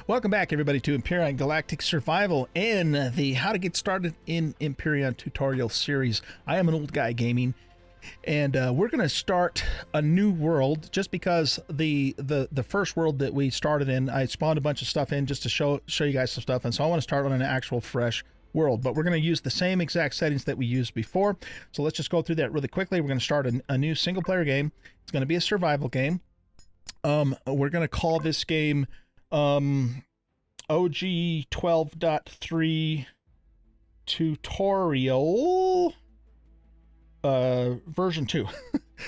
Welcome back, everybody, to Empyrion Galactic Survival and the How to Get Started in Empyrion tutorial series. I am Anoldguygaming, and we're going to start a new world just because the first world that we started in, I spawned a bunch of stuff in just to show you guys some stuff, and so I want to start on an actual fresh world. But we're going to use the same exact settings that we used before, so let's just go through that really quickly. We're going to start a new single-player game. It's going to be a survival game. We're going to call this game OG 12.3 tutorial version 2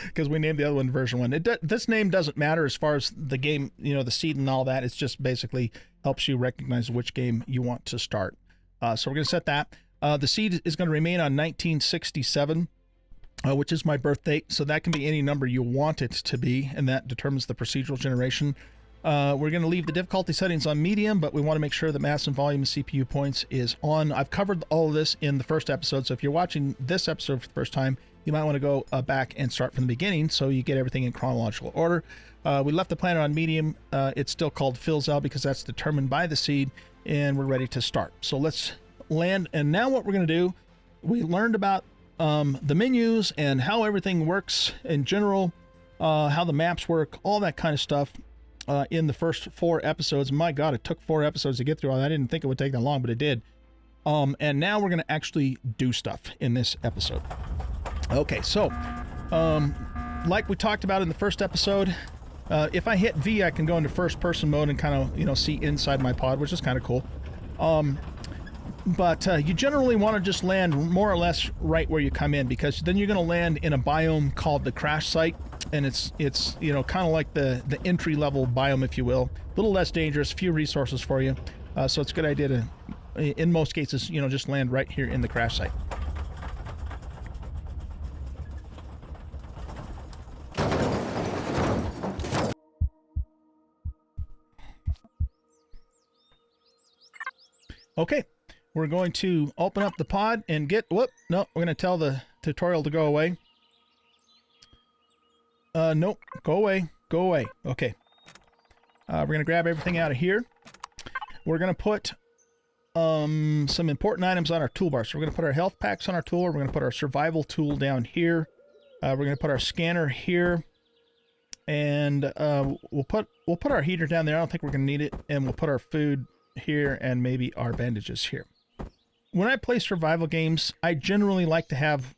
because we named the other one version 1. This name doesn't matter as far as the game, you know, the seed and all that. It's just basically helps you recognize which game you want to start. So we're going to set that. The seed is going to remain on 1967. Which is my birth date, so that can be any number you want it to be, and that determines the procedural generation. We're going to leave the difficulty settings on medium, but we want to make sure that mass and volume of CPU points is on. I've covered all of this in the first episode, so if you're watching this episode for the first time, you might want to go back and start from the beginning so you get everything in chronological order. We left the planet on medium. It's still called Filzel because that's determined by the seed, and we're ready to start. So let's land, and now what we're going to do, we learned about the menus and how everything works in general, how the maps work, all that kind of stuff in the first 4 episodes. My God, it took 4 episodes to get through all that. I didn't think it would take that long, but it did. And now we're going to actually do stuff in this episode. Okay, so like we talked about in the first episode, if I hit V, I can go into first person mode and kind of, you know, see inside my pod, which is kind of cool. But you generally want to just land more or less right where you come in, because then you're going to land in a biome called the crash site, and it's you know, kind of like the entry level biome, if you will. A little less dangerous, few resources for you, so it's a good idea to, in most cases, you know, just land right here in the crash site. Okay. We're going to open up the pod and get, whoop, no, we're going to tell the tutorial to go away. Nope, go away, okay. We're going to grab everything out of here. We're going to put some important items on our toolbar. So we're going to put our health packs on our tool. We're going to put our survival tool down here. We're going to put our scanner here. And we'll put our heater down there. I don't think we're going to need it. And we'll put our food here and maybe our bandages here. When I play survival games, I generally like to have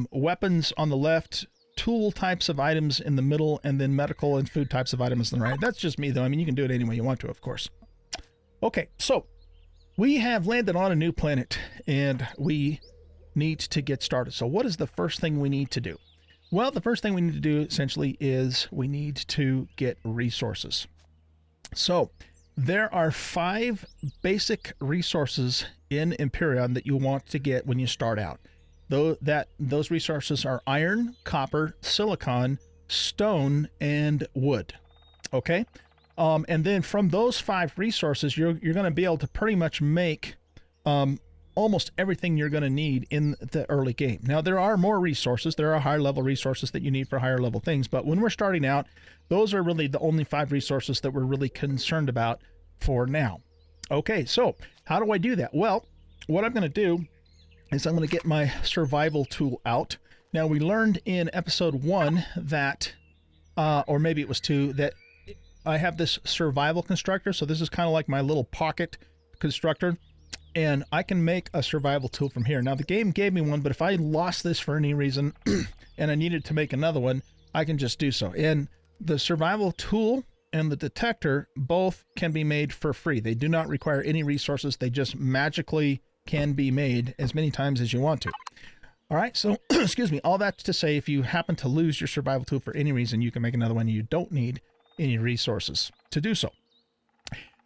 weapons on the left, tool types of items in the middle, and then medical and food types of items on the right. That's just me, though. I mean, you can do it any way you want to, of course. Okay, so we have landed on a new planet, and we need to get started. So what is the first thing we need to do? Well, the first thing we need to do, essentially, is we need to get resources. So there are 5 basic resources in Empyrion that you want to get when you start out. Those resources are iron, copper, silicon, stone, and wood. Okay? And then from those 5 resources, you're going to be able to pretty much make almost everything you're going to need in the early game. Now, there are more resources. There are higher level resources that you need for higher level things. But when we're starting out, those are really the only 5 resources that we're really concerned about for now. Okay, so how do I do that? Well, what I'm going to do is I'm going to get my survival tool out. Now, we learned in episode 1 that, or maybe it was 2, that I have this survival constructor. So this is kind of like my little pocket constructor. And I can make a survival tool from here. Now, the game gave me one, but if I lost this for any reason and I needed to make another one, I can just do so. And the survival tool and the detector both can be made for free. They do not require any resources. They just magically can be made as many times as you want to. All right, so, excuse me, all that's to say, if you happen to lose your survival tool for any reason, you can make another one. You don't need any resources to do so.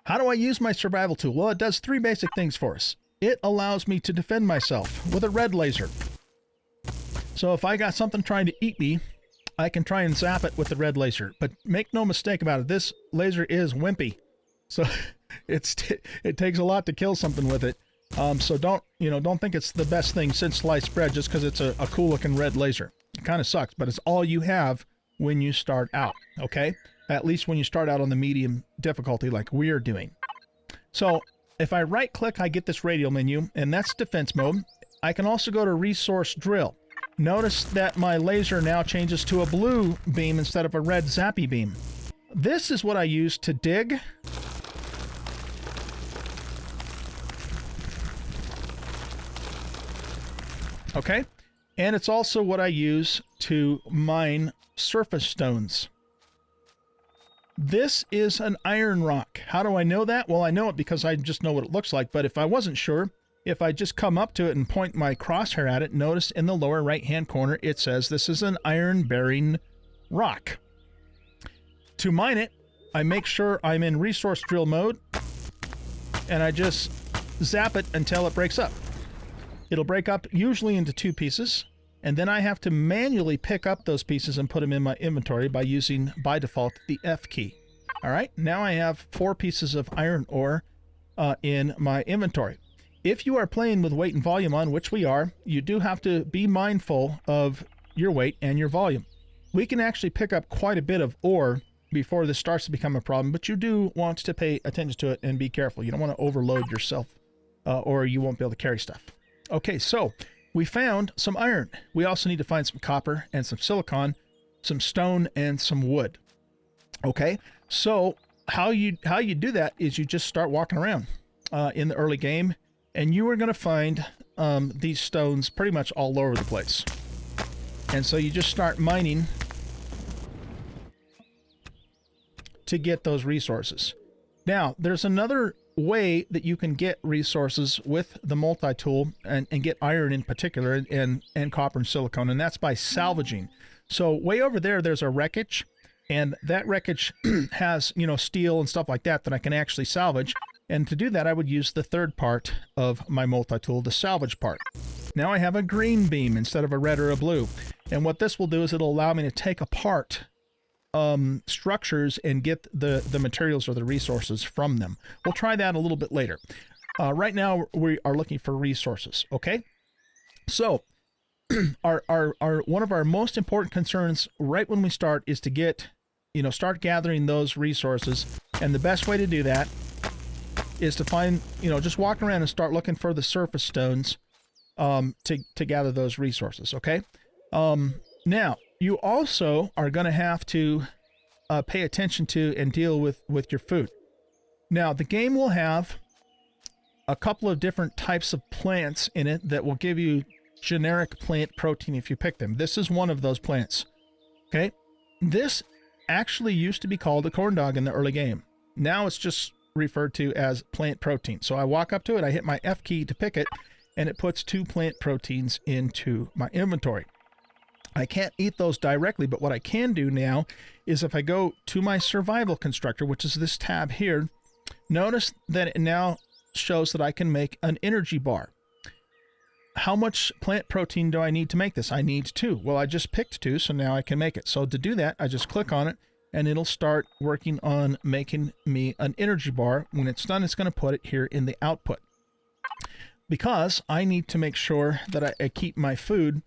How do I use my survival tool? Well, it does 3 basic things for us. It allows me to defend myself with a red laser. So if I got something trying to eat me, I can try and zap it with the red laser. But make no mistake about it, this laser is wimpy. So it takes a lot to kill something with it. So don't think it's the best thing since sliced bread just because it's a cool looking red laser. It kind of sucks, but it's all you have when you start out, okay? at least when you start out on the medium difficulty like we're doing. So if I right click, I get this radial menu, and that's defense mode. I can also go to resource drill. Notice that my laser now changes to a blue beam instead of a red zappy beam. This is what I use to dig. Okay, and it's also what I use to mine surface stones. This is an iron rock. How do I know that? Well, I know it because I just know what it looks like, but if I wasn't sure, if I just come up to it and point my crosshair at it, notice in the lower right-hand corner, it says this is an iron-bearing rock. To mine it, I make sure I'm in resource drill mode, and I just zap it until it breaks up. It'll break up usually into 2 pieces, and then I have to manually pick up those pieces and put them in my inventory by using, by default, the F key. All right, now I have 4 pieces of iron ore in my inventory. If you are playing with weight and volume on, which we are, you do have to be mindful of your weight and your volume. We can actually pick up quite a bit of ore before this starts to become a problem, but you do want to pay attention to it and be careful. You don't want to overload yourself or you won't be able to carry stuff. Okay, so we found some iron. We also need to find some copper and some silicon, some stone and some wood. Okay, so how you do that is you just start walking around in the early game, and you are going to find these stones pretty much all over the place. And so you just start mining to get those resources. Now, there's another way that you can get resources with the multi-tool and get iron in particular and copper and silicone, and that's by salvaging. So way over there, there's a wreckage, and that wreckage has, you know, steel and stuff like that that I can actually salvage. And to do that, I would use the third part of my multi-tool, the salvage part. Now I have a green beam instead of a red or a blue. And what this will do is it'll allow me to take apart structures and get the materials or the resources from them. We'll try that a little bit later. Right now, we are looking for resources, okay? So our one of our most important concerns right when we start is to get, you know, start gathering those resources. And the best way to do that is to find, you know, just walk around and start looking for the surface stones to gather those resources, okay? Now, you also are going to have to pay attention to and deal with your food. Now, the game will have a couple of different types of plants in it that will give you generic plant protein if you pick them. This is one of those plants, okay? This actually used to be called a corn dog in the early game. Now it's just referred to as plant protein. So I walk up to it, I hit my F key to pick it, and it puts 2 plant proteins into my inventory. I can't eat those directly, but what I can do now is if I go to my survival constructor, which is this tab here, notice that it now shows that I can make an energy bar. How much plant protein do I need to make this? I need 2. Well, I just picked 2, so now I can make it. So to do that, I just click on it, and it'll start working on making me an energy bar. When it's done, it's going to put it here in the output. Because I need to make sure that I keep my food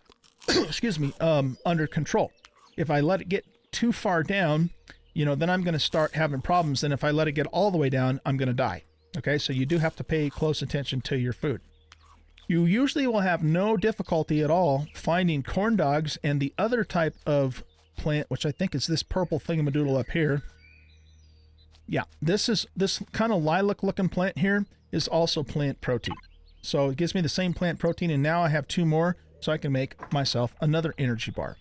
excuse me, under control. If I let it get too far down, you know, then I'm going to start having problems. And if I let it get all the way down, I'm going to die. Okay, so you do have to pay close attention to your food. You usually will have no difficulty at all finding corn dogs and the other type of plant, which I think is this purple thingamadoodle up here. Yeah, this kind of lilac looking plant here is also plant protein. So it gives me the same plant protein, and now I have 2 more. So I can make myself another energy bar.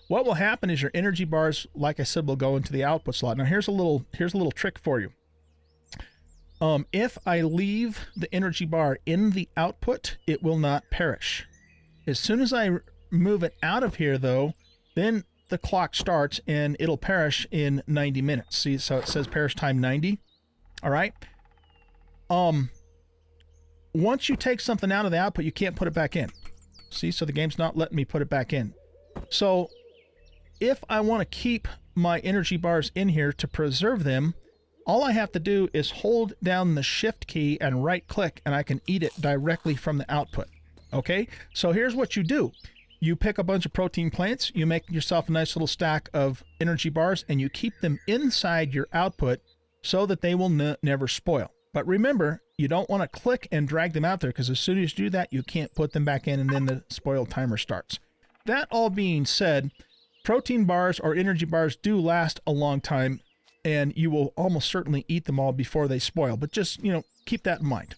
What will happen is your energy bars, like I said, will go into the output slot. Now here's a little trick for you. If I leave the energy bar in the output, it will not perish. As soon as I move it out of here, though, then the clock starts and it'll perish in 90 minutes. See, so it says perish time 90. All right. Once you take something out of the output, you can't put it back in. See, so the game's not letting me put it back in. So if I want to keep my energy bars in here to preserve them, all I have to do is hold down the shift key and right click, and I can eat it directly from the output. Okay, so here's what you do. You pick a bunch of protein plants, you make yourself a nice little stack of energy bars, and you keep them inside your output so that they will never spoil. But remember, you don't want to click and drag them out there, because as soon as you do that, you can't put them back in, and then the spoil timer starts. That all being said, protein bars or energy bars do last a long time, and you will almost certainly eat them all before they spoil. But just, keep that in mind.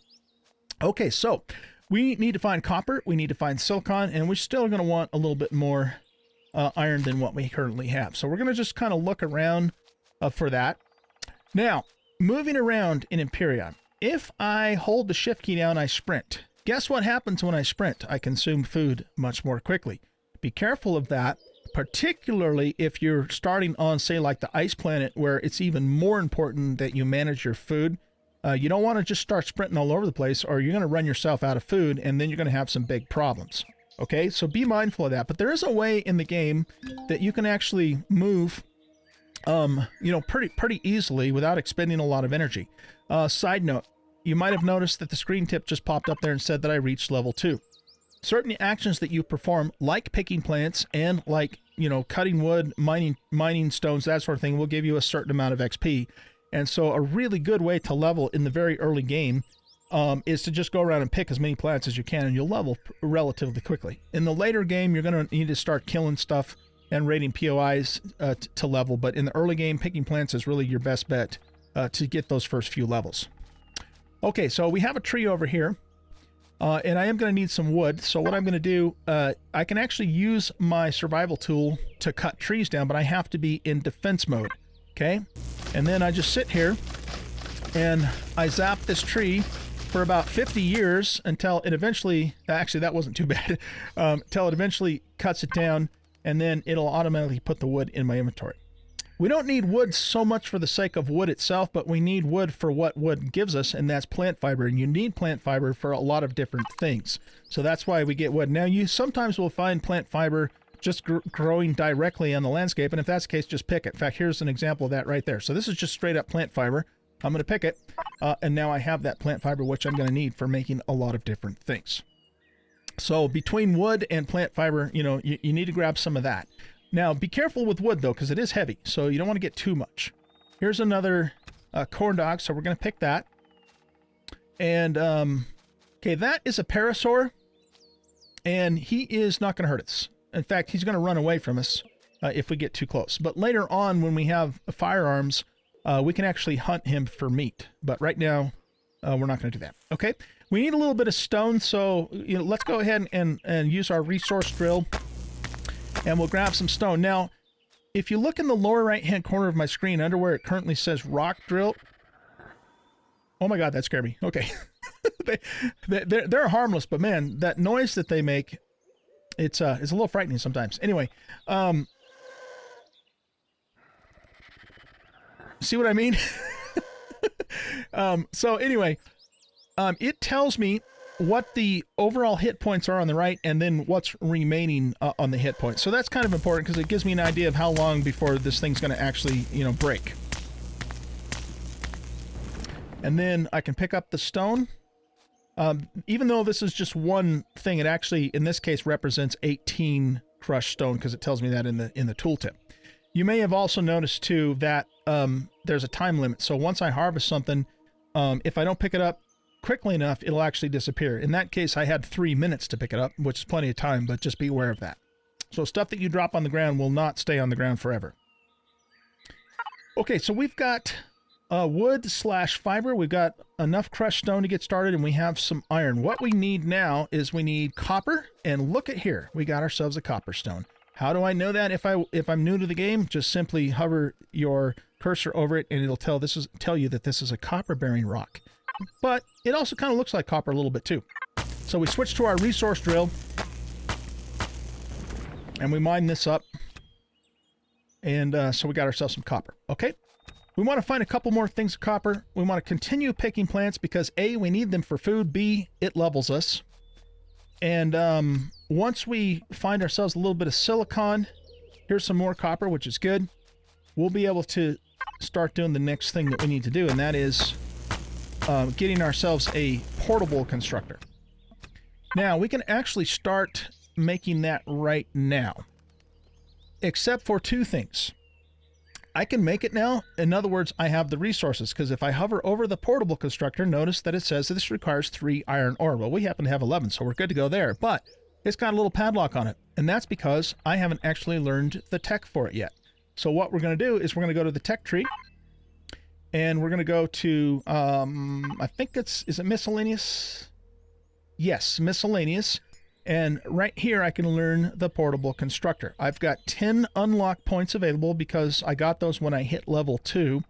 Okay, so we need to find copper, we need to find silicon, and we're still going to want a little bit more iron than what we currently have. So we're going to just kind of look around for that. Now, moving around in Empyrion, if I hold the shift key down, I sprint. Guess what happens when I sprint? I consume food much more quickly. Be careful of that, particularly if you're starting on, say, like the ice planet, where it's even more important that you manage your food. You don't want to just start sprinting all over the place, or you're going to run yourself out of food, and then you're going to have some big problems. Okay, so be mindful of that. But there is a way in the game that you can actually move, pretty easily without expending a lot of energy. Side note, you might have noticed that the screen tip just popped up there and said that I reached level 2. Certain actions that you perform, like picking plants and like, cutting wood, mining stones, that sort of thing, will give you a certain amount of XP. And so a really good way to level in the very early game is to just go around and pick as many plants as you can, and you'll level relatively quickly. In the later game, you're going to need to start killing stuff and raiding POIs to level, but in the early game, picking plants is really your best bet to get those first few levels. Okay, so we have a tree over here, and I am going to need some wood. So what I'm going to do, I can actually use my survival tool to cut trees down, but I have to be in defense mode. Okay, and then I just sit here and I zap this tree for about 50 years until it eventually, actually that wasn't too bad, until it eventually cuts it down, and then it'll automatically put the wood in my inventory. We don't need wood so much for the sake of wood itself, but we need wood for what wood gives us, and that's plant fiber. And you need plant fiber for a lot of different things. So that's why we get wood. Now, you sometimes will find plant fiber just growing directly on the landscape, and if that's the case, just pick it. In fact, here's an example of that right there. So this is just straight up plant fiber. I'm going to pick it, and now I have that plant fiber, which I'm going to need for making a lot of different things. So between wood and plant fiber, you need to grab some of that. Now, be careful with wood, though, because it is heavy, so you don't want to get too much. Here's another corn dog, so we're going to pick that. And, okay, that is a parasaur, and he is not going to hurt us. In fact, he's going to run away from us if we get too close. But later on, when we have firearms, we can actually hunt him for meat. But right now, we're not going to do that. Okay, we need a little bit of stone, so let's go ahead and use our resource drill, and we'll grab some stone. Now, if you look in the lower right-hand corner of my screen, under where it currently says rock drill, oh my God, that scared me. Okay, they're harmless, but man, that noise that they make, it's a little frightening sometimes. Anyway, see what I mean? So anyway, it tells me what the overall hit points are on the right, and then what's remaining on the hit points. So that's kind of important, because it gives me an idea of how long before this thing's going to actually, break. And then I can pick up the stone. Even though this is just one thing, it actually, in this case, represents 18 crushed stone, because it tells me that in the tooltip. You may have also noticed, too, that there's a time limit. So once I harvest something, if I don't pick it up quickly enough, it'll actually disappear. In that case, I had 3 minutes to pick it up, which is plenty of time, but just be aware of that. So stuff that you drop on the ground will not stay on the ground forever. Okay, so we've got wood/fiber. We've got enough crushed stone to get started, and we have some iron. What we need now is we need copper, and look at here. We got ourselves a copper stone. How do I know that? If I'm new to the game, just simply hover your cursor over it, and it'll tell you that this is a copper-bearing rock. But it also kind of looks like copper a little bit too. So we switch to our resource drill, and we mine this up, and so we got ourselves some copper. Okay. We want to find a couple more things of copper. We want to continue picking plants because A, we need them for food, B, it levels us. And once we find ourselves a little bit of silicon, here's some more copper, which is good. We'll be able to start doing the next thing that we need to do, and that is getting ourselves a portable constructor. Now, we can actually start making that right now, except for two things. I can make it now. In other words, I have the resources, because if I hover over the portable constructor, notice that it says that this requires 3 iron ore. Well, we happen to have 11, so we're good to go there, but it's got a little padlock on it, and that's because I haven't actually learned the tech for it yet. So what we're going to do is we're going to go to the tech tree, and we're going to go to, I think is it miscellaneous? Yes, miscellaneous. And right here, I can learn the portable constructor. I've got 10 unlock points available because I got those when I hit level 2.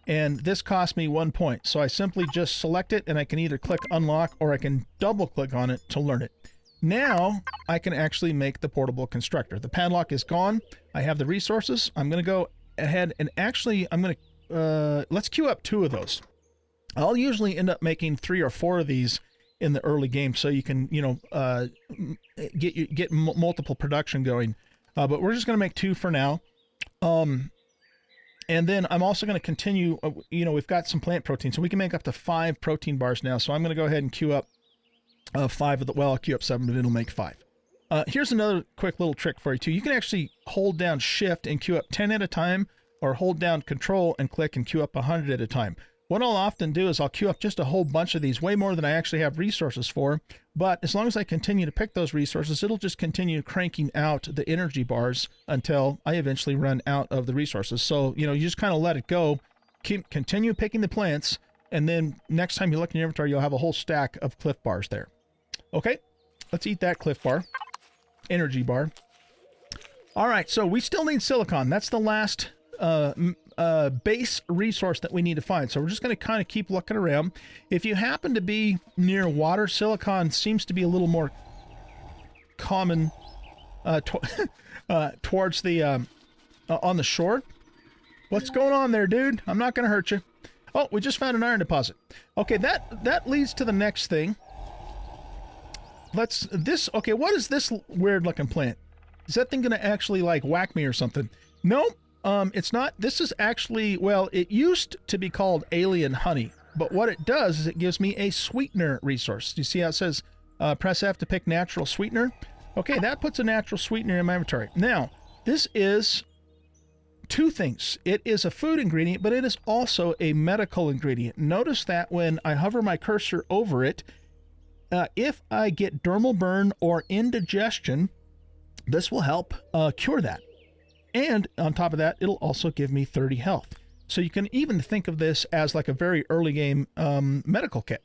And this cost me 1 point. So I simply just select it, and I can either click unlock or I can double click on it to learn it. Now I can actually make the portable constructor. The padlock is gone. I have the resources. I'm going to go ahead and actually I'm going to, let's queue up 2 of those. I'll usually end up making 3 or 4 of these in the early game, so you can, you know, get multiple production going. But we're just going to make 2 for now. And then I'm also going to continue, you know, we've got some plant protein, so we can make up to 5 protein bars now. So I'm going to go ahead and queue up 5 of the, well, I'll queue up 7, but it'll make 5. Here's another quick little trick for you too. You can actually hold down Shift and queue up 10 at a time, or hold down Control and click and queue up 100 at a time. What I'll often do is I'll queue up just a whole bunch of these, way more than I actually have resources for, but as long as I continue to pick those resources, it'll just continue cranking out the energy bars until I eventually run out of the resources. So, you know, you just kind of let it go, continue picking the plants, and then next time you look in your inventory, you'll have a whole stack of Cliff Bars there. Okay, let's eat that Cliff Bar, energy bar. All right, so we still need silicon. That's the last base resource that we need to find. So we're just going to kind of keep looking around. If you happen to be near water, silicon seems to be a little more common towards the on the shore. What's going on there, dude? I'm not going to hurt you. Oh, we just found an iron deposit. Okay, that leads to the next thing. Okay, what is this weird looking plant? Is that thing going to actually like whack me or something? No. It's not. This is actually, well, it used to be called alien honey, but what it does is it gives me a sweetener resource. Do you see how it says press F to pick natural sweetener? Okay, that puts a natural sweetener in my inventory. Now, this is 2 things. It is a food ingredient, but it is also a medical ingredient. Notice that when I hover my cursor over it, if I get dermal burn or indigestion, this will help cure that. And on top of that, it'll also give me 30 health. So you can even think of this as like a very early game medical kit.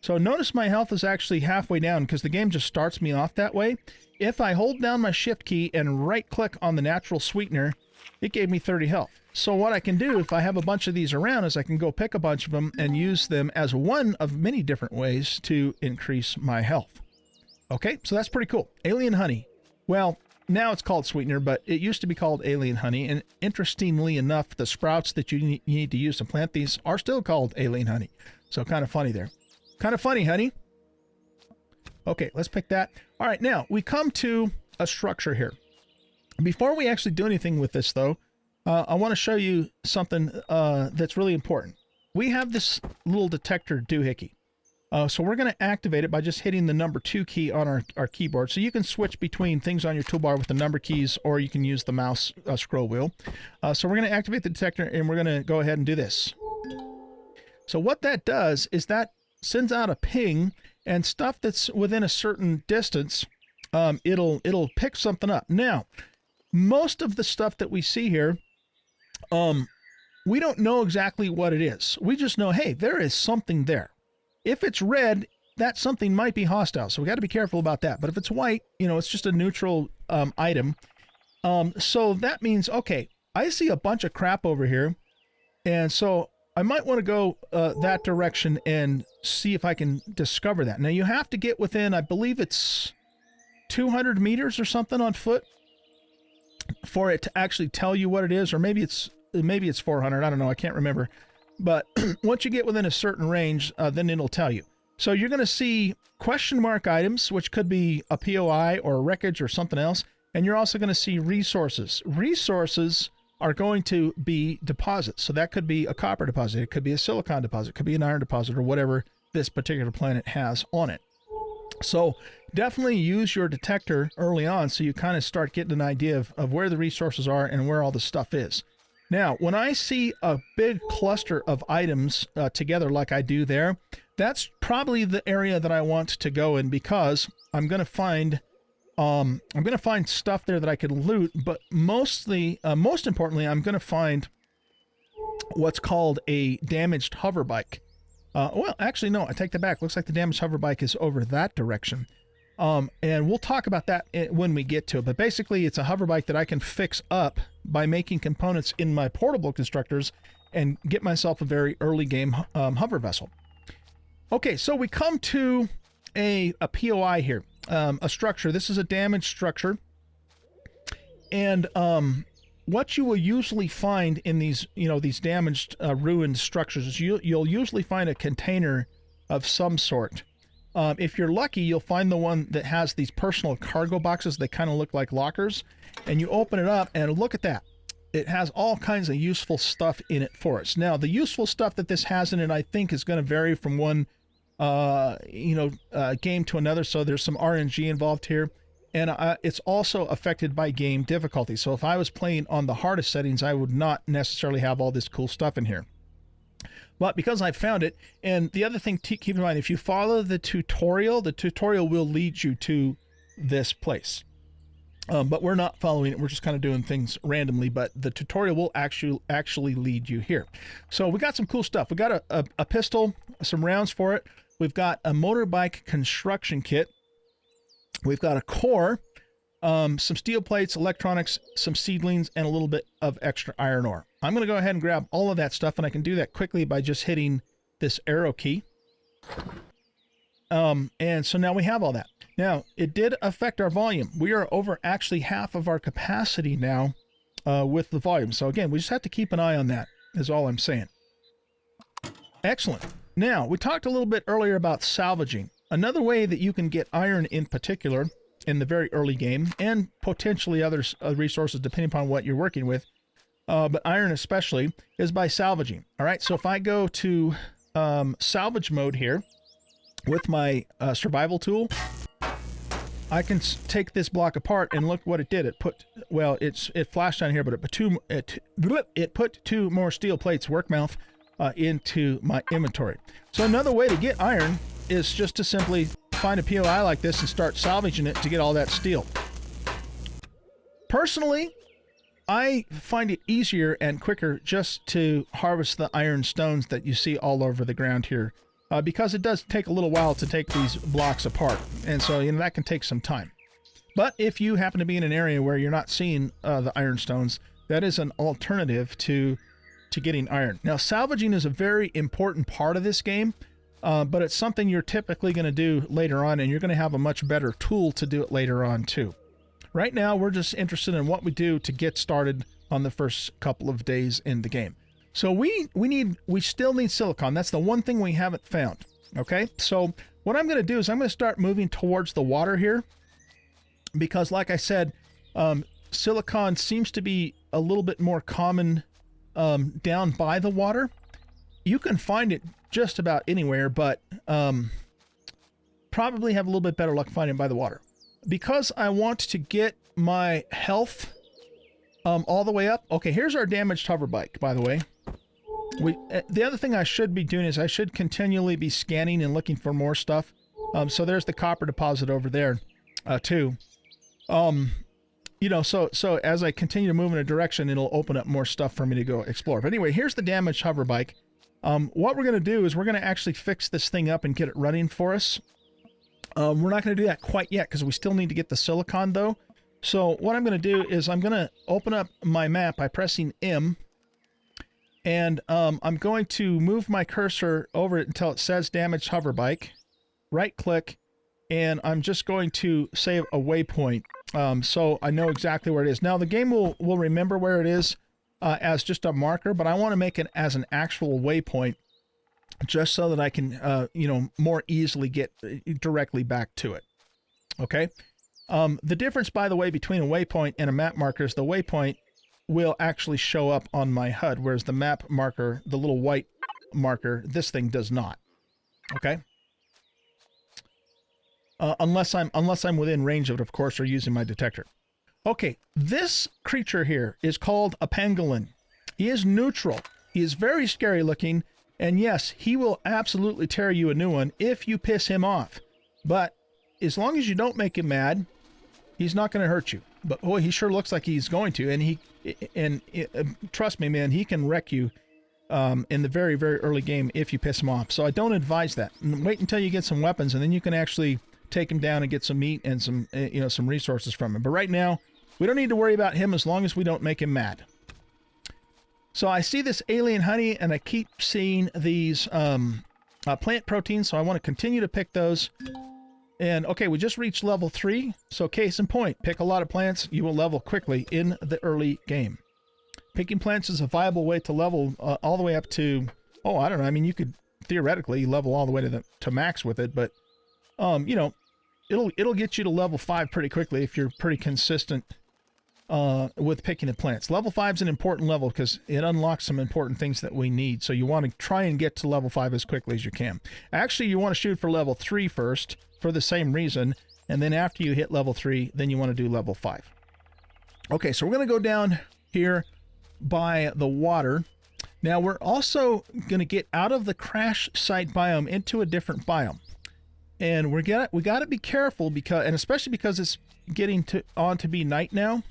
So notice my health is actually halfway down because the game just starts me off that way. If I hold down my Shift key and right click on the natural sweetener, it gave me 30 health. So what I can do if I have a bunch of these around is I can go pick a bunch of them and use them as one of many different ways to increase my health. Okay, so that's pretty cool. Alien honey. Well, now it's called sweetener, but it used to be called alien honey. And interestingly enough, the sprouts that you need to use to plant these are still called alien honey. So kind of funny there. Kind of funny, honey. Okay, let's pick that. All right, now we come to a structure here. Before we actually do anything with this, though, I want to show you something that's really important. We have this little detector doohickey. So we're going to activate it by just hitting the number 2 key on our keyboard. So you can switch between things on your toolbar with the number keys, or you can use the mouse scroll wheel. So we're going to activate the detector, and we're going to go ahead and do this. So what that does is that sends out a ping, and stuff that's within a certain distance, it'll pick something up. Now, most of the stuff that we see here, we don't know exactly what it is. We just know, hey, there is something there. If it's red, that something might be hostile, so we got to be careful about that. But if it's white, you know, it's just a neutral item. So that means, okay, I see a bunch of crap over here, and so I might want to go that direction and see if I can discover that. Now, you have to get within, I believe it's 200 meters or something on foot for it to actually tell you what it is, or maybe it's 400. I don't know. I can't remember. But once you get within a certain range, then it'll tell you. So you're going to see question mark items, which could be a POI or a wreckage or something else. And you're also going to see resources. Resources are going to be deposits. So that could be a copper deposit. It could be a silicon deposit. It could be an iron deposit, or whatever this particular planet has on it. So definitely use your detector early on so you kind of start getting an idea of where the resources are and where all the stuff is. Now, when I see a big cluster of items together like I do there, that's probably the area that I want to go in, because I'm going to find stuff there that I can loot, but most importantly, I'm going to find what's called a damaged hover bike. Well, actually, no, I take that back. Looks like the damaged hover bike is over that direction. And we'll talk about that when we get to it. But basically, it's a hover bike that I can fix up by making components in my portable constructors and get myself a very early game hover vessel. Okay, so we come to a POI here, a structure. This is a damaged structure. And what you will usually find in these, these damaged, ruined structures is you'll usually find a container of some sort. If you're lucky, you'll find the one that has these personal cargo boxes. They kind of look like lockers. And you open it up and look at that. It has all kinds of useful stuff in it for us. Now, the useful stuff that this has in it, I think, is going to vary from one, game to another. So there's some RNG involved here. And it's also affected by game difficulty. So if I was playing on the hardest settings, I would not necessarily have all this cool stuff in here. But because I found it, and the other thing to keep in mind, if you follow the tutorial will lead you to this place. But we're not following it. We're just kind of doing things randomly, but the tutorial will actually lead you here. So we got some cool stuff. We got a pistol, some rounds for it. We've got a motorbike construction kit. We've got a core, some steel plates, electronics, some seedlings, and a little bit of extra iron ore. I'm going to go ahead and grab all of that stuff, and I can do that quickly by just hitting this arrow key. And so now we have all that. Now, it did affect our volume. We are over actually half of our capacity now with the volume. So again, we just have to keep an eye on that, is all I'm saying. Excellent. Now, we talked a little bit earlier about salvaging. Another way that you can get iron in particular in the very early game, and potentially other resources depending upon what you're working with, but iron especially, is by salvaging. All right, so if I go to salvage mode here with my survival tool, I can take this block apart and look what it did. It put, well, it flashed down here, but it put two more steel plates, work mouth, into my inventory. So another way to get iron is just to simply find a POI like this and start salvaging it to get all that steel. Personally, I find it easier and quicker just to harvest the iron stones that you see all over the ground here, because it does take a little while to take these blocks apart, and so that can take some time. But if you happen to be in an area where you're not seeing the iron stones, that is an alternative to getting iron. Now, salvaging is a very important part of this game, but it's something you're typically going to do later on, and you're going to have a much better tool to do it later on too. Right now, we're just interested in what we do to get started on the first couple of days in the game. So we still need silicon. That's the one thing we haven't found. Okay, so what I'm going to do is I'm going to start moving towards the water here, because like I said, silicon seems to be a little bit more common down by the water. You can find it just about anywhere, but probably have a little bit better luck finding it by the water. Because I want to get my health all the way up. Okay, here's our damaged hover bike, by the way. The other thing I should be doing is I should continually be scanning and looking for more stuff. So there's the copper deposit over there too. So as I continue to move in a direction, it'll open up more stuff for me to go explore. But anyway, here's the damaged hover bike. What we're going to do is we're going to actually fix this thing up and get it running for us. We're not going to do that quite yet because we still need to get the silicon though. So what I'm going to do is I'm going to open up my map by pressing M, and I'm going to move my cursor over it until it says damaged hover bike, right click, and I'm just going to save a waypoint so I know exactly where it is. Now the game will remember where it is as just a marker, but I want to make it as an actual waypoint, just so that I can, more easily get directly back to it. Okay. The difference, by the way, between a waypoint and a map marker is the waypoint will actually show up on my HUD, whereas the map marker, the little white marker, this thing does not. Okay. unless I'm within range of it, of course, or using my detector. Okay, this creature here is called a pangolin. He is neutral. He is very scary looking, and yes, he will absolutely tear you a new one if you piss him off. But as long as you don't make him mad, he's not going to hurt you. But boy, he sure looks like he's going to, and trust me, man, he can wreck you in the very, very early game if you piss him off. So I don't advise that. Wait until you get some weapons, and then you can actually take him down and get some meat and some some resources from him. But right now, we don't need to worry about him as long as we don't make him mad. So I see this alien honey, and I keep seeing these plant proteins, so I want to continue to pick those. And okay, we just reached level 3, so case in point, pick a lot of plants, you will level quickly in the early game. Picking plants is a viable way to level all the way up to, oh, I don't know, I mean, you could theoretically level all the way to max with it, but, you know, it'll get you to level 5 pretty quickly if you're pretty consistent with picking the plants. Level 5 is an important level because it unlocks some important things that we need, so you want to try and get to level 5 as quickly as you can. Actually, you want to shoot for level 3 first, for the same reason, and then after you hit level 3, then you want to do level 5. Okay, so we're going to go down here by the water. Now we're also going to get out of the crash site biome into a different biome, and we got to be careful because, and especially because it's getting on to be night now.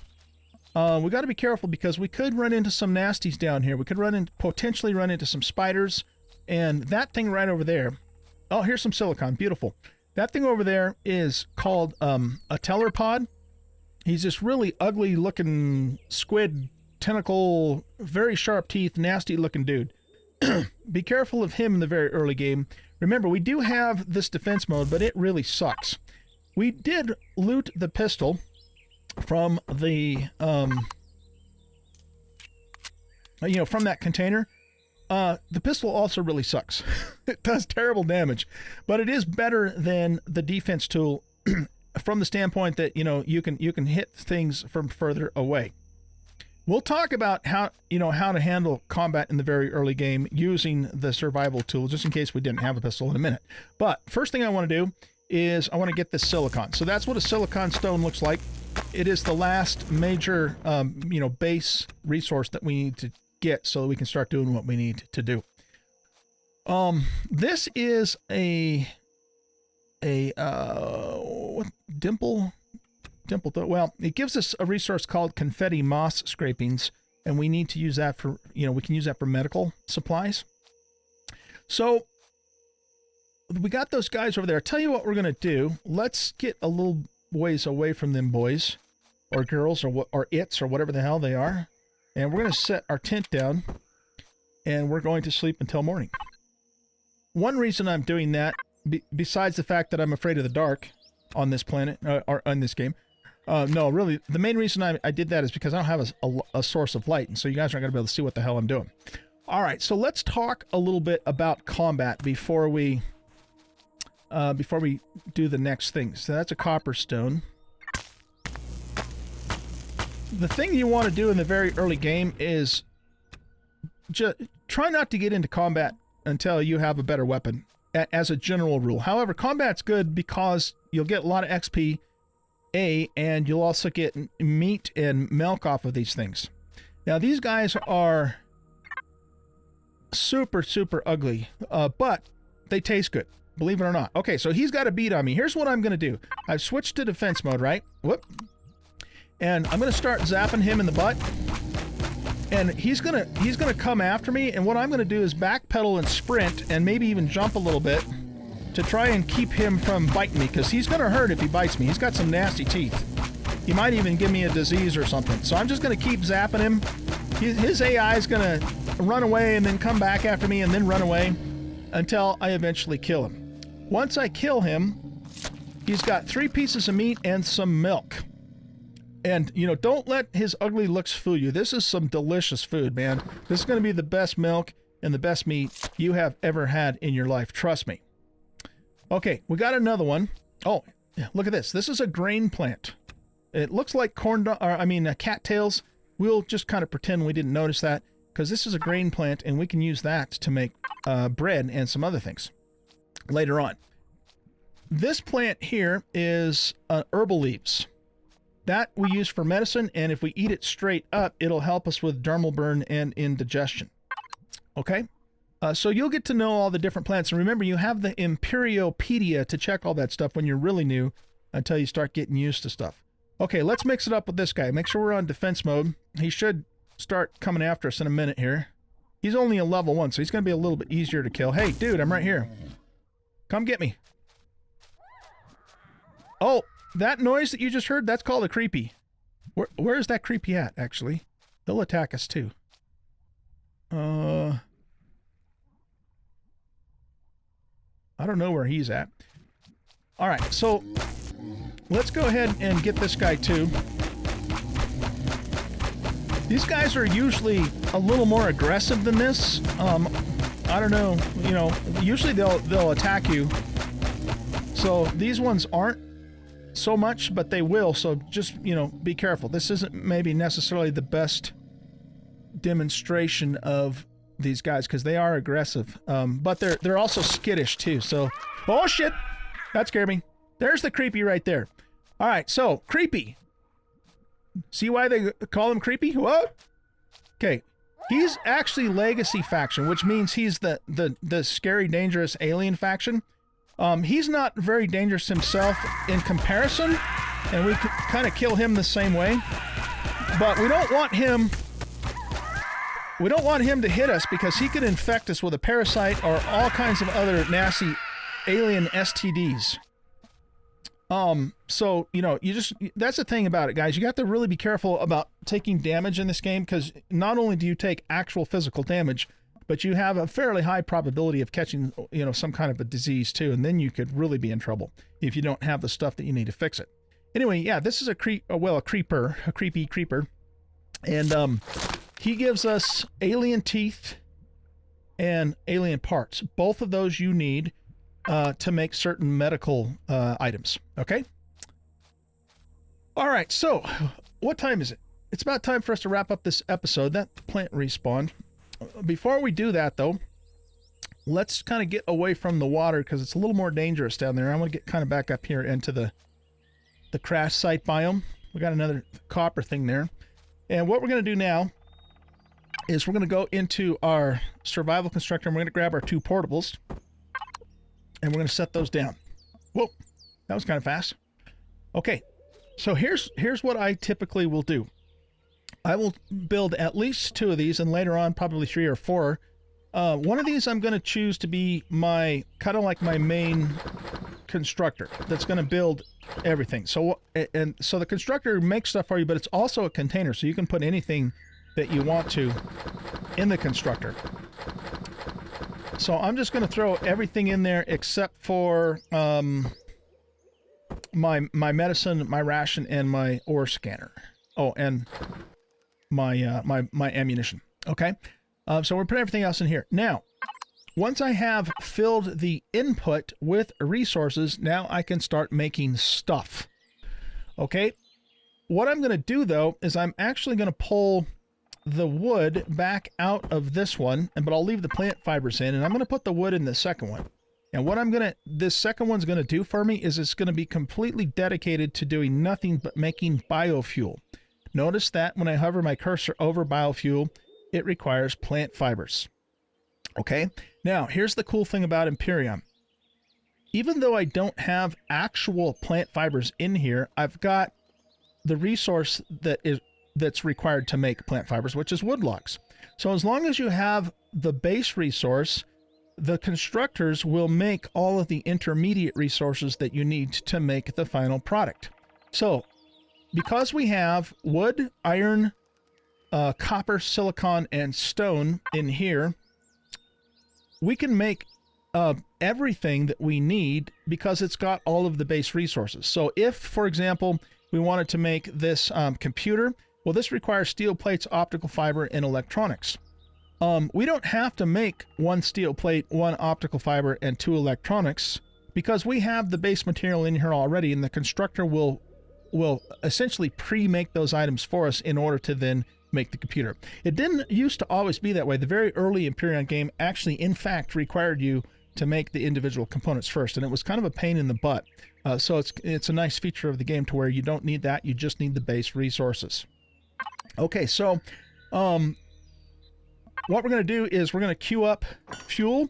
We got to be careful because we could run into some nasties down here. We could potentially run into some spiders, and that thing right over there. Oh, here's some silicon. Beautiful. That thing over there is called a teller pod. He's this really ugly looking squid tentacle, very sharp teeth, nasty looking dude. Be careful of him in the very early game. Remember, we do have this defense mode, but it really sucks. We did loot the pistol from the, from that container. The pistol also really sucks. It does terrible damage, but it is better than the defense tool from the standpoint that, you can hit things from further away. We'll talk about how to handle combat in the very early game using the survival tool, just in case we didn't have a pistol in a minute. But first thing I want to do is I want to get this silicon. So that's what a silicon stone looks like. It is the last major, base resource that we need to get so that we can start doing what we need to do. This is well, it gives us a resource called confetti moss scrapings, and we need to use that for, we can use that for medical supplies. So we got those guys over there. I'll tell you what we're going to do. Let's get a little ways away from them boys or girls or its or whatever the hell they are. And we're going to set our tent down, and we're going to sleep until morning. One reason I'm doing that, besides the fact that I'm afraid of the dark on this planet, or on this game, no, really, the main reason I did that is because I don't have a source of light, and so you guys aren't going to be able to see what the hell I'm doing. All right, so let's talk a little bit about combat before we do the next thing. So that's a copper stone. The thing you want to do in the very early game is just try not to get into combat until you have a better weapon, as a general rule. However, combat's good because you'll get a lot of XP, and you'll also get meat and milk off of these things. Now, these guys are super, super ugly, but they taste good, believe it or not. Okay, so he's got a beat on me. Here's what I'm going to do. I've switched to defense mode, right? Whoop. And I'm going to start zapping him in the butt. And he's gonna come after me, and what I'm going to do is backpedal and sprint and maybe even jump a little bit to try and keep him from biting me, because he's going to hurt if he bites me. He's got some nasty teeth. He might even give me a disease or something. So I'm just going to keep zapping him. His AI is going to run away and then come back after me and then run away until I eventually kill him. Once I kill him, he's got 3 pieces of meat and some milk. And, don't let his ugly looks fool you. This is some delicious food, man. This is going to be the best milk and the best meat you have ever had in your life. Trust me. Okay, we got another one. Oh, look at this. This is a grain plant. It looks like cattails. We'll just kind of pretend we didn't notice that, because this is a grain plant, and we can use that to make bread and some other things later on. this plant here is herbal leaves. That we use for medicine, and if we eat it straight up, it'll help us with dermal burn and indigestion. Okay? So you'll get to know all the different plants. And remember, you have the Empyriopedia to check all that stuff when you're really new until you start getting used to stuff. Okay, let's mix it up with this guy. Make sure we're on defense mode. He should start coming after us in a minute here. He's only a level 1, so he's going to be a little bit easier to kill. Hey, dude, I'm right here. Come get me. Oh, that noise that you just heard, that's called a creepy. Where is that creepy at, actually? He'll attack us, too. I don't know where he's at. All right, so let's go ahead and get this guy, too. These guys are usually a little more aggressive than this. I don't know, you know, usually they'll attack you. So these ones aren't so much, but they will, so just, you know, be careful. This isn't maybe necessarily the best demonstration of these guys because they are aggressive, but they're also skittish too. So, oh shit, that scared me. There's the creepy right there. All right, so creepy. See why they call him creepy? What? Okay, he's actually legacy faction, which means he's the scary, dangerous alien faction. He's not very dangerous himself in comparison, and we could kind of kill him the same way. But we don't want him. We don't want him to hit us because he could infect us with a parasite or all kinds of other nasty alien STDs. So, you know, that's the thing about it, guys. You got to really be careful about taking damage in this game because not only do you take actual physical damage, but you have a fairly high probability of catching, you know, some kind of a disease too, and then you could really be in trouble if you don't have the stuff that you need to fix it. Anyway, yeah, this is a creepy creeper, and he gives us alien teeth and alien parts. Both of those you need to make certain medical items. Okay. All right. So, what time is it? It's about time for us to wrap up this episode. That plant respawned. Before we do that, though, let's kind of get away from the water because it's a little more dangerous down there. I'm going to get kind of back up here into the crash site biome. We got another copper thing there. And what we're going to do now is we're going to go into our survival constructor and we're going to grab our 2 portables and we're going to set those down. Whoa, that was kind of fast. Okay, so here's what I typically will do. I will build at least 2 of these, and later on probably 3 or 4. One of these I'm going to choose to be my kind of like my main constructor that's going to build everything. So so the constructor makes stuff for you, but it's also a container, so you can put anything that you want to in the constructor. So I'm just going to throw everything in there except for my medicine, my ration, and my ore scanner. Oh, and my my ammunition. Okay, so we're putting everything else in here. Now, once I have filled the input with resources, now I can start making stuff. Okay, what I'm going to do though is I'm actually going to pull the wood back out of this one, but I'll leave the plant fibers in, and I'm going to put the wood in the second one. And what this second one's going to do for me is it's going to be completely dedicated to doing nothing but making biofuel. Notice that when I hover my cursor over biofuel, it requires plant fibers. Okay, now here's the cool thing about Empyrion. Even though I don't have actual plant fibers in here, I've got the resource that's required to make plant fibers, which is wood logs. So as long as you have the base resource, the constructors will make all of the intermediate resources that you need to make the final product. So because we have wood, iron, copper, silicon, and stone in here, we can make everything that we need because it's got all of the base resources. So if, for example, we wanted to make this computer, well, this requires steel plates, optical fiber, and electronics. We don't have to make 1 steel plate, 1 optical fiber, and 2 electronics because we have the base material in here already, and the constructor will essentially pre-make those items for us in order to then make the computer. It didn't used to always be that way. The very early Empyrion game actually, in fact, required you to make the individual components first, and it was kind of a pain in the butt. So it's a nice feature of the game to where you don't need that, you just need the base resources. Okay, so what we're going to do is we're going to queue up fuel.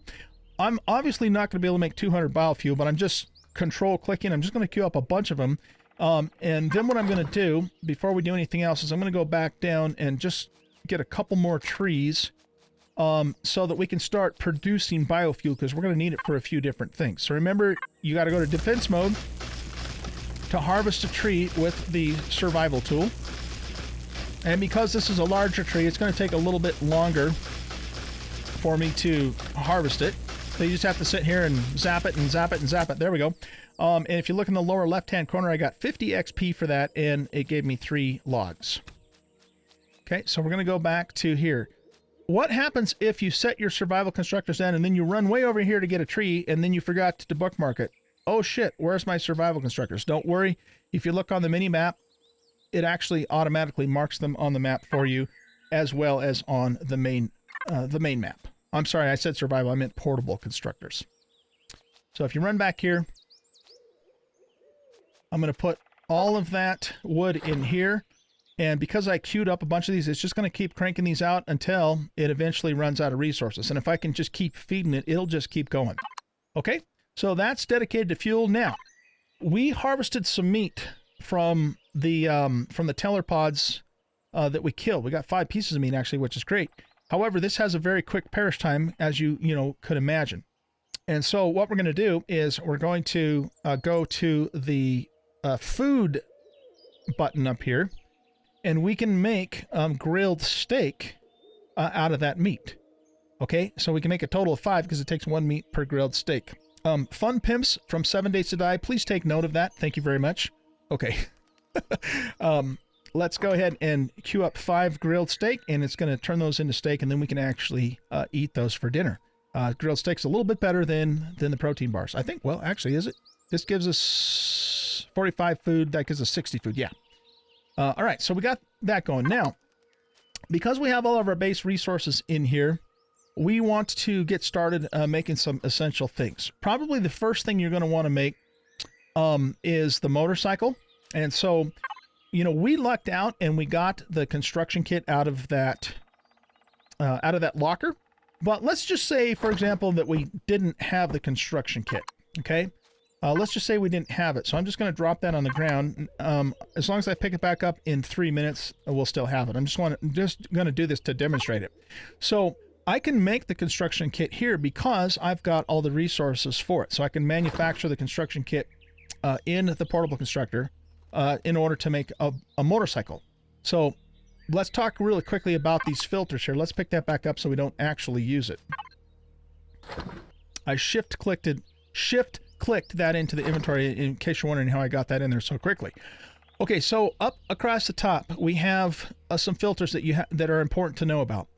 I'm obviously not going to be able to make 200 biofuel, but I'm just control clicking. I'm just going to queue up a bunch of them. And then what I'm going to do before we do anything else is I'm going to go back down and just get a couple more trees so that we can start producing biofuel, because we're going to need it for a few different things. So remember, you got to go to defense mode to harvest a tree with the survival tool. And because this is a larger tree, it's going to take a little bit longer for me to harvest it. So you just have to sit here and zap it and zap it and zap it. There we go. And if you look in the lower left-hand corner, I got 50 XP for that, and it gave me 3 logs. Okay, so we're going to go back to here. What happens if you set your survival constructors down and then you run way over here to get a tree and then you forgot to bookmark it? Oh shit, where's my survival constructors? Don't worry. If you look on the mini-map, it actually automatically marks them on the map for you, as well as on the main map. I'm sorry, I said survival, I meant portable constructors. So if you run back here, I'm going to put all of that wood in here. And because I queued up a bunch of these, it's just going to keep cranking these out until it eventually runs out of resources. And if I can just keep feeding it, it'll just keep going. Okay, so that's dedicated to fuel. Now, we harvested some meat from the teller pods that we killed. We got 5 pieces of meat, actually, which is great. However, this has a very quick perish time, as you could imagine. And so what we're going to do is we're going to go to the food button up here, and we can make grilled steak out of that meat. Okay, so we can make a total of 5 because it takes 1 meat per grilled steak. Fun Pimps from 7 Days to Die, please take note of that. Thank you very much. Okay. Let's go ahead and queue up 5 grilled steak, and it's going to turn those into steak, and then we can actually eat those for dinner. Grilled steak's a little bit better than the protein bars. I think, well, actually, is it? This gives us 45 food. That gives us 60 food. Yeah. All right, so we got that going. Now, because we have all of our base resources in here, we want to get started making some essential things. Probably the first thing you're going to want to make is the motorcycle. And so, we lucked out and we got the construction kit out of that locker. But let's just say, for example, that we didn't have the construction kit. Okay. Let's just say we didn't have it. So I'm just going to drop that on the ground. As long as I pick it back up in 3 minutes, we'll still have it. I'm just going to do this to demonstrate it. So I can make the construction kit here because I've got all the resources for it. So I can manufacture the construction kit in the portable constructor in order to make a motorcycle. So let's talk really quickly about these filters here. Let's pick that back up so we don't actually use it. I shift-clicked that into the inventory in case you're wondering how I got that in there so quickly. Okay, so up across the top, we have some filters that are important to know about.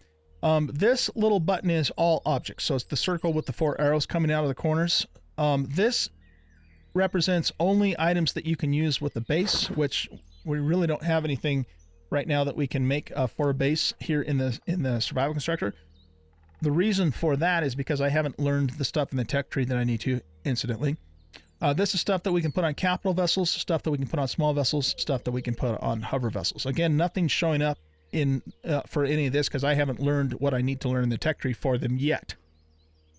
This little button is all objects. So it's the circle with the 4 arrows coming out of the corners. This represents only items that you can use with the base, which we really don't have anything right now that we can make for a base here in the survival constructor. The reason for that is because I haven't learned the stuff in the tech tree that I need to, incidentally. This is stuff that we can put on capital vessels, stuff that we can put on small vessels, stuff that we can put on hover vessels. Again, nothing's showing up for any of this because I haven't learned what I need to learn in the tech tree for them yet.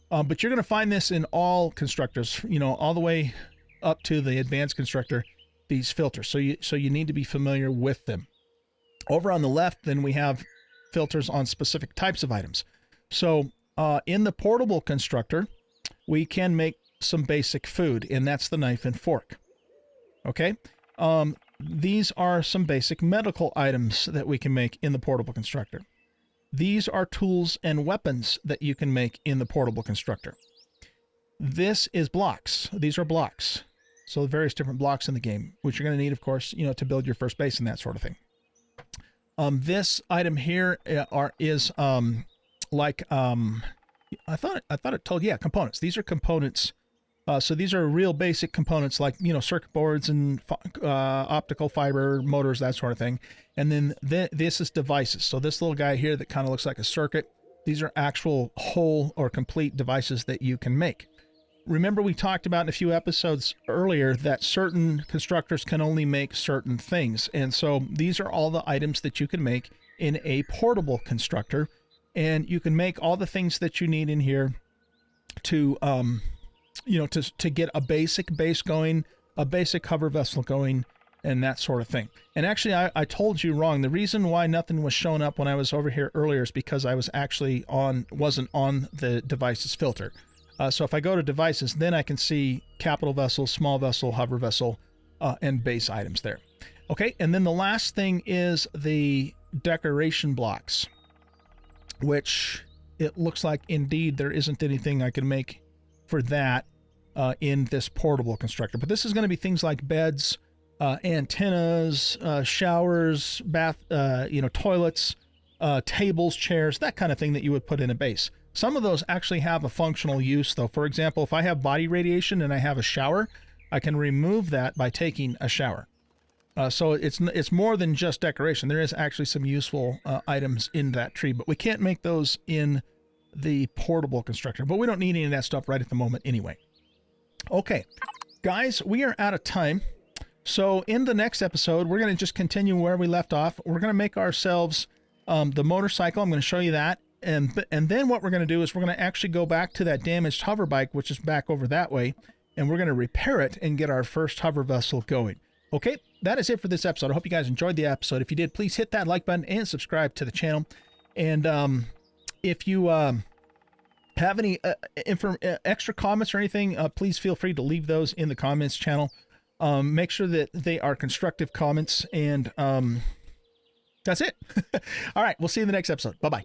But you're going to find this in all constructors, all the way up to the advanced constructor, these filters. So you need to be familiar with them. Over on the left, then we have filters on specific types of items. So in the portable constructor, we can make some basic food, and that's the knife and fork. Okay. These are some basic medical items that we can make in the portable constructor. These are tools and weapons that you can make in the portable constructor. This is blocks. These are blocks. So various different blocks in the game, which you're going to need, of course, to build your first base and that sort of thing. This item here is I thought it told, yeah, components. These are components. So these are real basic components like, circuit boards and optical fiber motors, that sort of thing. And then this is devices. So this little guy here that kind of looks like a circuit, these are actual whole or complete devices that you can make. remember we talked about in a few episodes earlier that certain constructors can only make certain things. And so these are all the items that you can make in a portable constructor. And you can make all the things that you need in here to, you know, to get a basic base going, a basic hover vessel going, and that sort of thing. And actually, I told you wrong. The reason why nothing was showing up when I was over here earlier is because I was actually wasn't on the devices filter. So if I go to devices, then I can see capital vessel, small vessel, hover vessel, and base items there. Okay, and then the last thing is the decoration blocks, which it looks like indeed there isn't anything I can make for that in this portable constructor. But this is going to be things like beds, antennas, showers, bath, you know, toilets, tables, chairs, that kind of thing that you would put in a base. Some of those actually have a functional use, though. For example, if I have body radiation and I have a shower, I can remove that by taking a shower. So it's more than just decoration. There is actually some useful items in that tree, but we can't make those in the portable constructor. But we don't need any of that stuff right at the moment anyway. Okay, guys, we are out of time. So in the next episode, we're going to just continue where we left off. We're going to make ourselves the motorcycle. I'm going to show you that. And then what we're going to do is we're going to actually go back to that damaged hover bike, which is back over that way, and we're going to repair it and get our first hover vessel going. Okay, that is it for this episode. I hope you guys enjoyed the episode. If you did, please hit that like button and subscribe to the channel. And if you have any extra comments or anything, please feel free to leave those in the comments channel. Make sure that they are constructive comments, and that's it. All right, we'll see you in the next episode. Bye-bye.